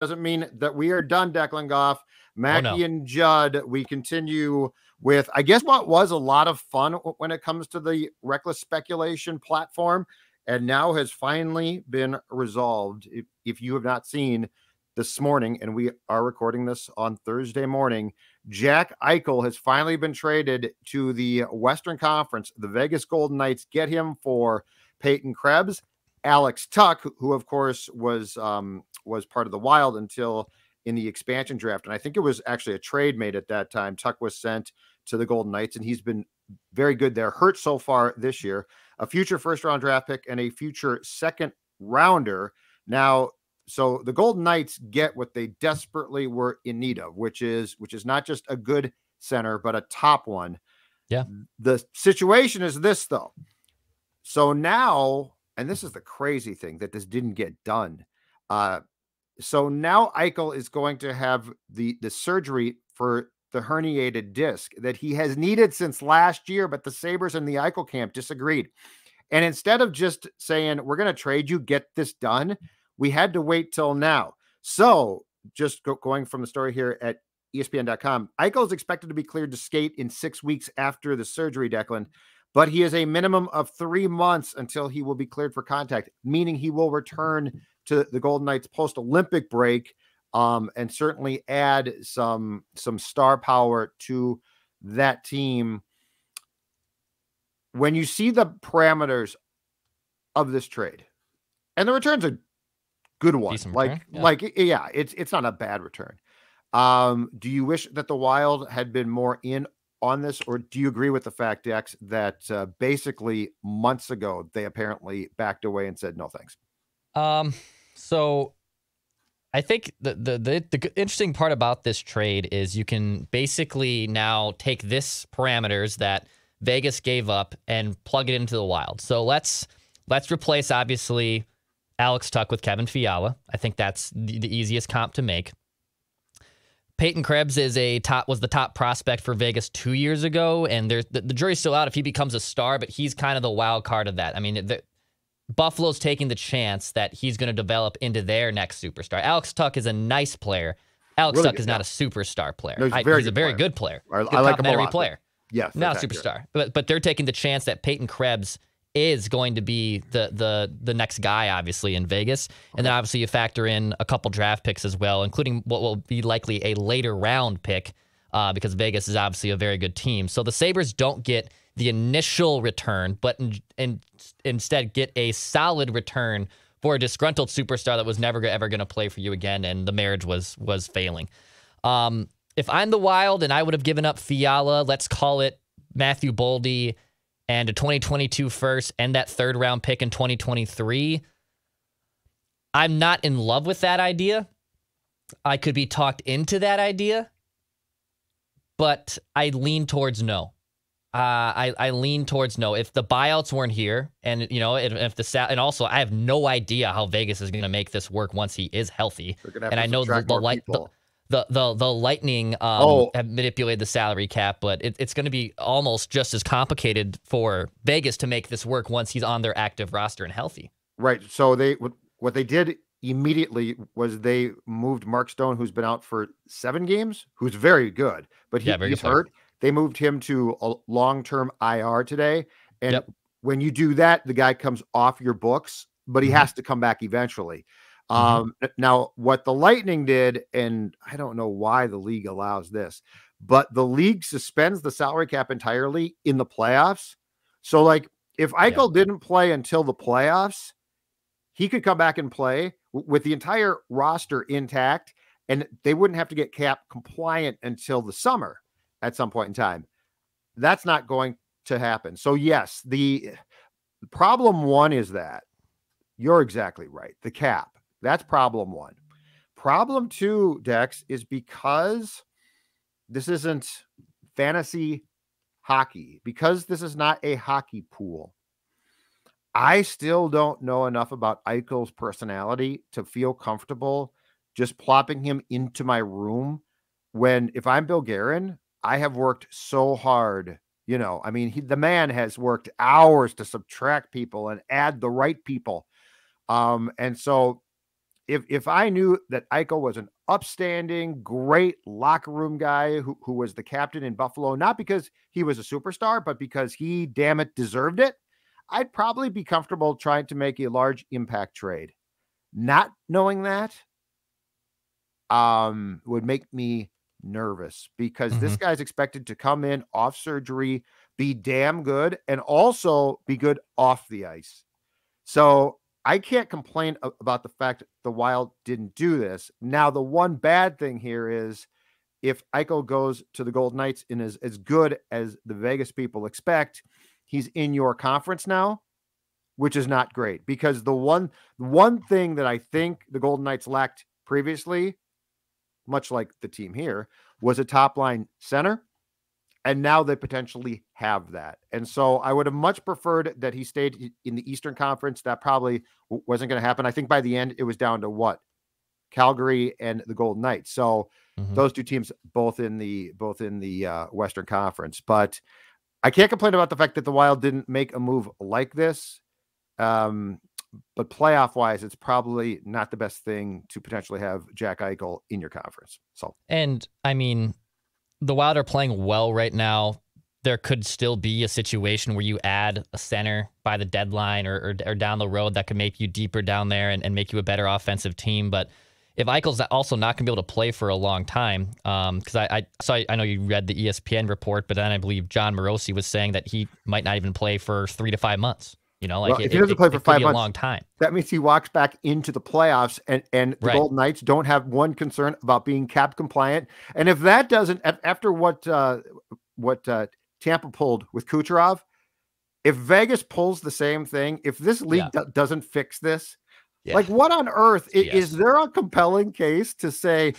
doesn't mean that we are done, Declan Goff. Mackie no. and Judd, we continue with, I guess, what was a lot of fun when it comes to the reckless speculation platform, and now has finally been resolved. If you have not seen this morning, and we are recording this on Thursday morning, Jack Eichel has finally been traded to the Western Conference. The Vegas Golden Knights get him for Peyton Krebs, Alex Tuch, who of course was part of the Wild until in the expansion draft. And I think it was actually a trade made at that time. Tuch was sent to the Golden Knights, and he's been very good there. Hurt so far this year. A future first-round draft pick and a future second-rounder. Now, so the Golden Knights get what they desperately were in need of, which is not just a good center, but a top one. Yeah. The situation is this, though. So now, and this is the crazy thing that this didn't get done. So now Eichel is going to have the surgery for the herniated disc that he has needed since last year, but the Sabres and the Eichel camp disagreed. And instead of just saying, we're going to trade you, get this done, we had to wait till now. So just going from the story here at ESPN.com, Eichel is expected to be cleared to skate in 6 weeks after the surgery, Declan, but he has a minimum of 3 months until he will be cleared for contact, meaning he will return to the Golden Knights post-Olympic break, and certainly add some star power to that team. When you see the parameters of this trade, and the return's a good one, it's not a bad return. Do you wish that the Wild had been more in on this, or do you agree with the fact, Dex, that basically months ago they apparently backed away and said no thanks? So I think the interesting part about this trade is you can basically now take this parameters that Vegas gave up and plug it into the Wild. So let's replace, obviously, Alex Tuch with Kevin Fiala. I think that's the easiest comp to make. Peyton Krebs was the top prospect for Vegas 2 years ago, and the jury's still out if he becomes a star, but he's kind of the wild card of that. I mean, Buffalo's taking the chance that he's going to develop into their next superstar. Alex Tuch is a nice player. Alex Tuch is not a superstar player. No, he's a very good player. I like him a lot. Player. Yes, not a superstar. But they're taking the chance that Peyton Krebs is going to be the next guy, obviously, in Vegas. And then obviously you factor in a couple draft picks as well, including what will be likely a later round pick, because Vegas is obviously a very good team. So the Sabres don't get the initial return, but instead get a solid return for a disgruntled superstar that was never ever going to play for you again, and the marriage was failing. If I'm the Wild and I would have given up Fiala, let's call it Matthew Boldy, and a 2022 first and that third round pick in 2023, I'm not in love with that idea. I could be talked into that idea, but I lean towards no. I lean towards no. If the buyouts weren't here, and and also I have no idea how Vegas is going to make this work once he is healthy. And I know the Lightning have manipulated the salary cap, but it's going to be almost just as complicated for Vegas to make this work once he's on their active roster and healthy. Right. So what they did immediately was they moved Mark Stone, who's been out for 7 games, who's very good, but he's hurt. They moved him to a long-term IR today. And when you do that, the guy comes off your books, but he has to come back eventually. Now, what the Lightning did, and I don't know why the league allows this, but the league suspends the salary cap entirely in the playoffs. So, like, if Eichel didn't play until the playoffs, he could come back and play with the entire roster intact, and they wouldn't have to get cap compliant until the summer at some point in time. That's not going to happen. So yes, the problem one is that you're exactly right. The cap, that's problem one. Problem two, Dex, is because this isn't fantasy hockey, because this is not a hockey pool. I still don't know enough about Eichel's personality to feel comfortable just plopping him into my room when, if I'm Bill Guerin, I have worked so hard. The man has worked hours to subtract people and add the right people. And so if I knew that Eichel was an upstanding, great locker room guy who was the captain in Buffalo, not because he was a superstar, but because he, damn it, deserved it, I'd probably be comfortable trying to make a large impact trade. Not knowing that would make me nervous, because this guy's expected to come in off surgery, be damn good, and also be good off the ice. So I can't complain about the fact that the Wild didn't do this. Now, the one bad thing here is if Eichel goes to the Golden Knights and is as good as the Vegas people expect, he's in your conference now, which is not great, because the one thing that I think the Golden Knights lacked previously, much like the team here, was a top line center. And now they potentially have that. And so I would have much preferred that he stayed in the Eastern Conference. That probably wasn't going to happen. I think by the end, it was down to what? Calgary and the Golden Knights. So those two teams both in the Western Conference. But I can't complain about the fact that the Wild didn't make a move like this. But playoff-wise, it's probably not the best thing to potentially have Jack Eichel in your conference. So, and I mean, the Wild are playing well right now. There could still be a situation where you add a center by the deadline or down the road that could make you deeper down there and make you a better offensive team. But if Eichel's also not going to be able to play for a long time, because I know you read the ESPN report, but then I believe John Morosi was saying that he might not even play for 3 to 5 months. You know, like, well, if he doesn't play for 5 months, a long time. That means he walks back into the playoffs, and the Golden Knights don't have one concern about being cap compliant. And if that doesn't, after what Tampa pulled with Kucherov, if Vegas pulls the same thing, if this league doesn't fix this, like, what on earth is there a compelling case to say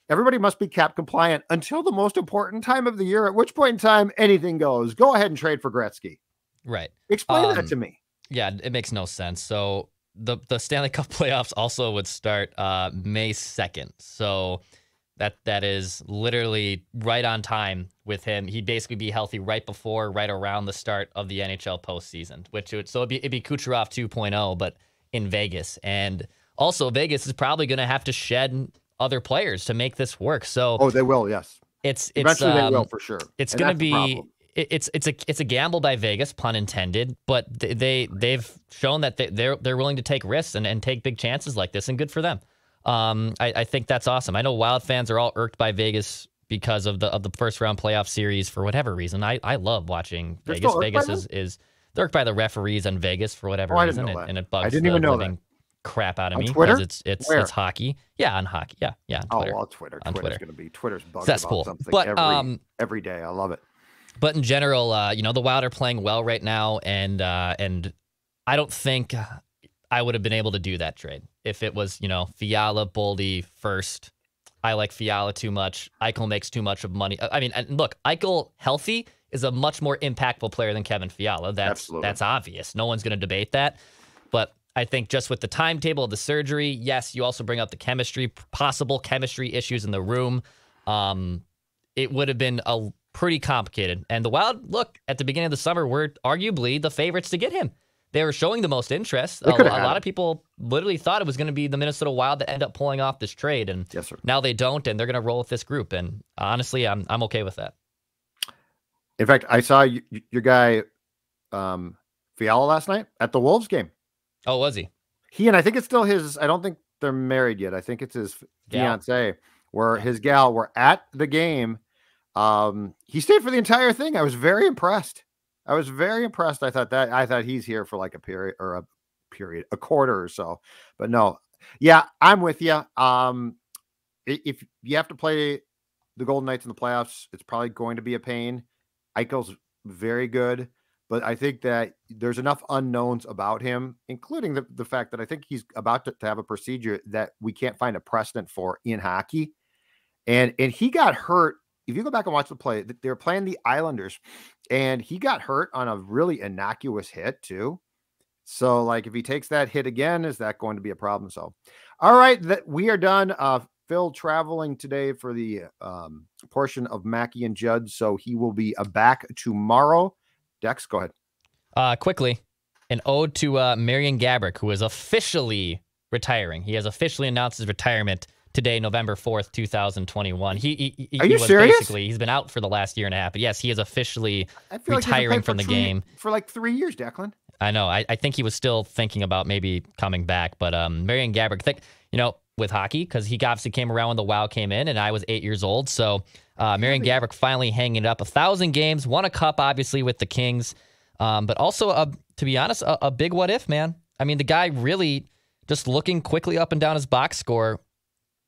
everybody must be cap compliant until the most important time of the year, at which point in time anything goes? Go ahead and trade for Gretzky. Right. Explain that to me. Yeah, it makes no sense. So the Stanley Cup playoffs also would start May 2nd. So that is literally right on time with him. He'd basically be healthy right around the start of the NHL postseason, it'd be Kucherov 2.0, but in Vegas. And also Vegas is probably going to have to shed other players to make this work. So they will, yes. Eventually they will, for sure. It's going to be it's a gamble by Vegas, pun intended, but they've shown that they're willing to take risks and take big chances like this, and good for them. I think that's awesome. I know Wild fans are all irked by Vegas because of the first round playoff series for whatever reason. I love watching Vegas. Vegas is they're irked by the referees in Vegas for whatever reason, and it bugs the living crap out of me because it's hockey. Yeah, on hockey. Yeah. On Twitter. Twitter. Twitter's bugged That's about cool. something But every day. I love it. But in general, the Wild are playing well right now, and I don't think I would have been able to do that trade if it was, Fiala, Boldy first. I like Fiala too much. Eichel makes too much of money. I mean, and look, Eichel healthy is a much more impactful player than Kevin Fiala. That's obvious. No one's going to debate that. But I think just with the timetable of the surgery, yes, you also bring up the possible chemistry issues in the room. It would have been pretty complicated. And the Wild, look, at the beginning of the summer, were arguably the favorites to get him. They were showing the most interest. A lot of people literally thought it was going to be the Minnesota Wild that ended up pulling off this trade. And now they don't, and they're going to roll with this group. And honestly, I'm okay with that. In fact, I saw your guy Fiala last night at the Wolves game. Oh, was he? And I think it's still his, I don't think they're married yet. I think it's his fiance, his gal were at the game. He stayed for the entire thing. I was very impressed. I thought he's here for like a quarter or so, but no. Yeah, I'm with you. If you have to play the Golden Knights in the playoffs, it's probably going to be a pain. Eichel's very good, but I think that there's enough unknowns about him, including the fact that I think he's about to have a procedure that we can't find a precedent for in hockey. And he got hurt. If you go back and watch the play, they were playing the Islanders, and he got hurt on a really innocuous hit too. So, like, if he takes that hit again, is that going to be a problem? So, all right, we are done. Phil traveling today for the portion of Mackey and Judd, so he will be back tomorrow. Dex, go ahead. Quickly, an ode to Marian Gaborik, who is officially retiring. He has officially announced his retirement today, November 4th, 2021. He Are you was serious? Basically, he's been out for the last year and a half. But yes, he is officially retiring like from the game. For like 3 years, Declan. I know. I think he was still thinking about maybe coming back. But Marian Gaborik, with hockey, because he obviously came around when the Wild came in, and I was 8 years old. So Marian Gaborik finally hanging it up. 1,000 games, won a cup, obviously, with the Kings. But also, to be honest, a big what if, man. I mean, the guy really just looking quickly up and down his box score,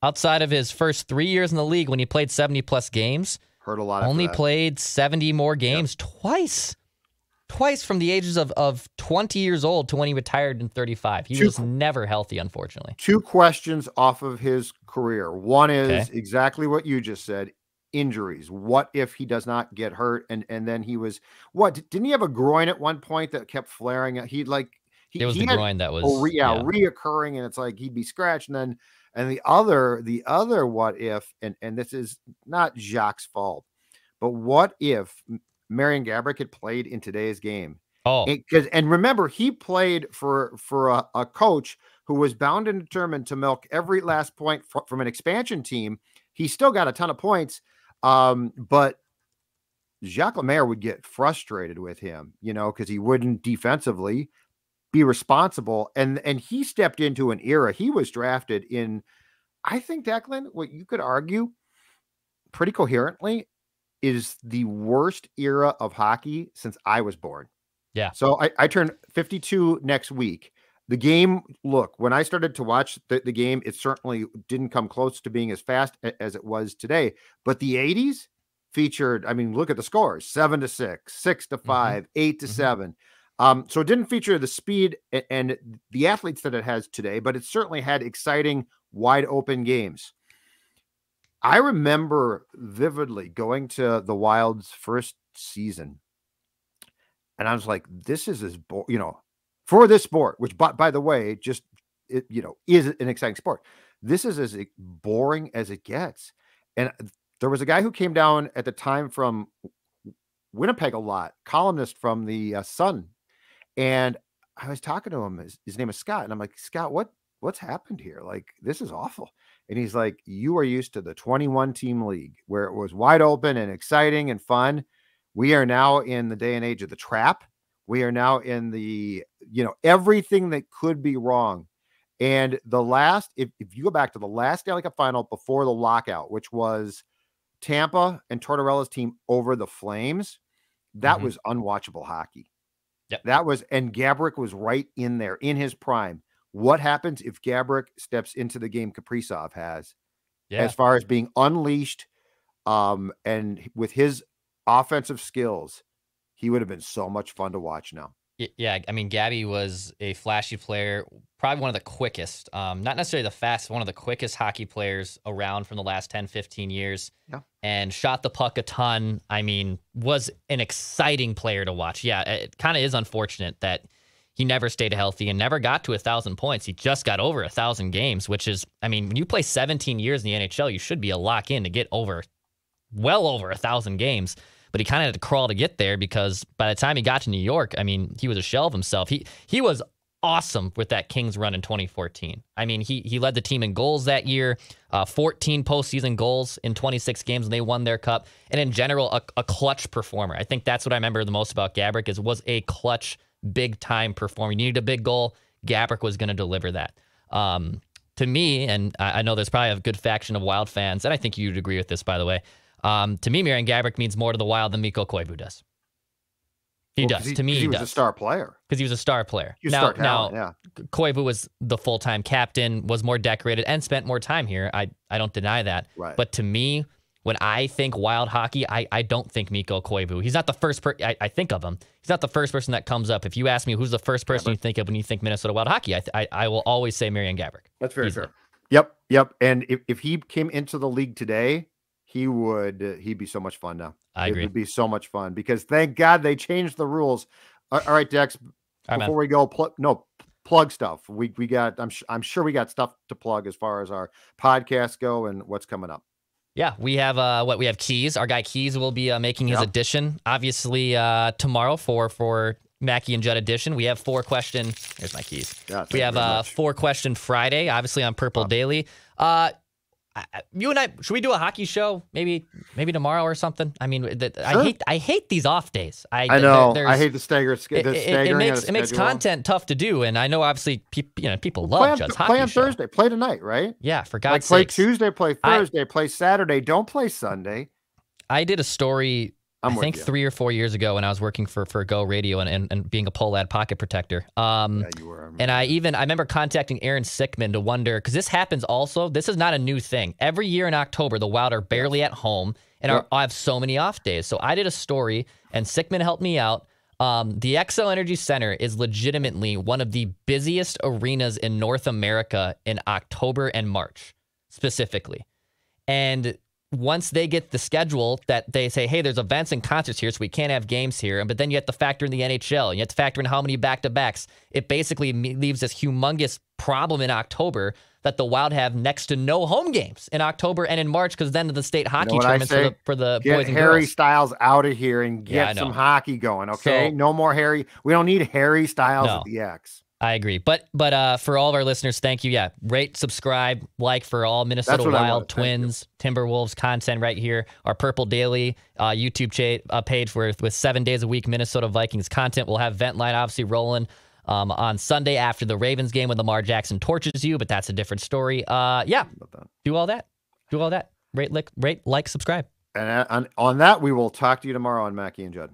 outside of his first 3 years in the league when he played 70-plus games, heard a lot. Only played 70 more games twice from the ages of 20 years old to when he retired in 35. He was never healthy, unfortunately. 2 questions off of his career. One is exactly what you just said. Injuries. What if he does not get hurt? And then he was, didn't he have a groin at one point that kept flaring? It was the groin that was reoccurring, and it's like he'd be scratched. And the other what if, and this is not Jacques' fault, but what if Marian Gaborik had played in today's game? And remember, he played for a coach who was bound and determined to milk every last point from an expansion team. He still got a ton of points. But Jacques Lemaire would get frustrated with him, because he wouldn't defensively be responsible. And he stepped into an era. He was drafted in, I think, Declan, what you could argue pretty coherently is the worst era of hockey since I was born. Yeah. So I turn 52 next week. The game, look, when I started to watch the game, it certainly didn't come close to being as fast as it was today. But the 80s featured, look at the scores, 7-6, 6-5, 8-7. So it didn't feature the speed and the athletes that it has today, but it certainly had exciting, wide open games. I remember vividly going to the Wild's first season, and I was like, this is for this sport, which by the way, just, is an exciting sport. This is as boring as it gets. And there was a guy who came down at the time from Winnipeg a lot, columnist from the Sun. And I was talking to him. His name is Scott. And I'm like, Scott, what's happened here? Like, this is awful. And he's like, you are used to the 21 team league where it was wide open and exciting and fun. We are now in the day and age of the trap. We are now in the, everything that could be wrong. And if you go back to the last Stanley Cup final before the lockout, which was Tampa and Tortorella's team over the Flames, that was unwatchable hockey. Yep. And Gaborik was right in there in his prime. What happens if Gaborik steps into the game Kaprizov has as far as being unleashed, and with his offensive skills? He would have been so much fun to watch now. Yeah, Gabby was a flashy player, probably one of the quickest, not necessarily the fastest, one of the quickest hockey players around from the last 10, 15 years. Yeah. And shot the puck a ton. Was an exciting player to watch. Yeah, it kind of is unfortunate that he never stayed healthy and never got to 1,000 points. He just got over 1,000 games, which is, when you play 17 years in the NHL, you should be a lock in to get well over 1,000 games. But he kind of had to crawl to get there because by the time he got to New York, he was a shell of himself. He was awesome with that Kings run in 2014. He led the team in goals that year, 14 postseason goals in 26 games, and they won their cup. And in general, a clutch performer. I think that's what I remember the most about Gaborik was a clutch, big-time performer. You needed a big goal. Gaborik was going to deliver that. To me, and I know there's probably a good faction of Wild fans, and I think you'd agree with this, by the way, to me, Marian Gaborik means more to the Wild than Mikko Koivu does. He does. To me, he was a star player. Because he was a star player. Now, Koivu was the full-time captain, was more decorated, and spent more time here. I don't deny that. Right. But to me, when I think Wild hockey, I don't think Mikko Koivu. He's not the first person I think of him. He's not the first person that comes up. If you ask me who's the first person you think of when you think Minnesota Wild hockey, I will always say Marian Gaborik. That's very fair. Yep. And if he came into the league today, he'd be so much fun now. I agree. It would be so much fun because thank God they changed the rules. All right, Dex, before we go, plug stuff. We got, I'm sure we got stuff to plug as far as our podcasts go and what's coming up. Yeah, we have Keys. Our guy Keys will be making his addition, obviously, tomorrow for Mackie and Judd edition. We have 4-question. Here's my keys. Yeah, we have 4-question Friday, obviously on Purple Daily. You and I, should we do a hockey show maybe tomorrow or something? I mean, sure. I hate these off days. I know. I hate the staggering. It makes content tough to do, and I know obviously people love Judd's hockey show. Play on show. Thursday. Play tonight, right? Yeah, for God's sake. sakes. Play Tuesday. Play Thursday. Play Saturday. Don't play Sunday. I did a story. I think 3 or 4 years ago when I was working for Go Radio and being a Polad pocket protector. Yeah, you were. And I remember contacting Aaron Sickman to wonder, because this happens also. This is not a new thing. Every year in October, the Wild are barely at home and I have so many off days. So I did a story and Sickman helped me out. The XL Energy Center is legitimately one of the busiest arenas in North America in October and March, specifically. And once they get the schedule that they say, hey, there's events and concerts here, so we can't have games here. But then you have to factor in the NHL. And you have to factor in how many back-to-backs. It basically leaves this humongous problem in October that the Wild have next to no home games in October and in March because then the state hockey tournaments for the boys and girls. Get Harry Styles out of here and get some hockey going, okay? So, no more Harry. We don't need Harry Styles at the X. I agree. But for all of our listeners, thank you. Yeah. Rate, subscribe, like for all Minnesota Wild, Twins, Timberwolves content right here. Our Purple Daily YouTube page with 7 days a week Minnesota Vikings content. We'll have Vent Line obviously rolling on Sunday after the Ravens game when Lamar Jackson torches you, but that's a different story. Yeah. Do all that. Rate, like, subscribe. And on that, we will talk to you tomorrow on Mackie and Judd.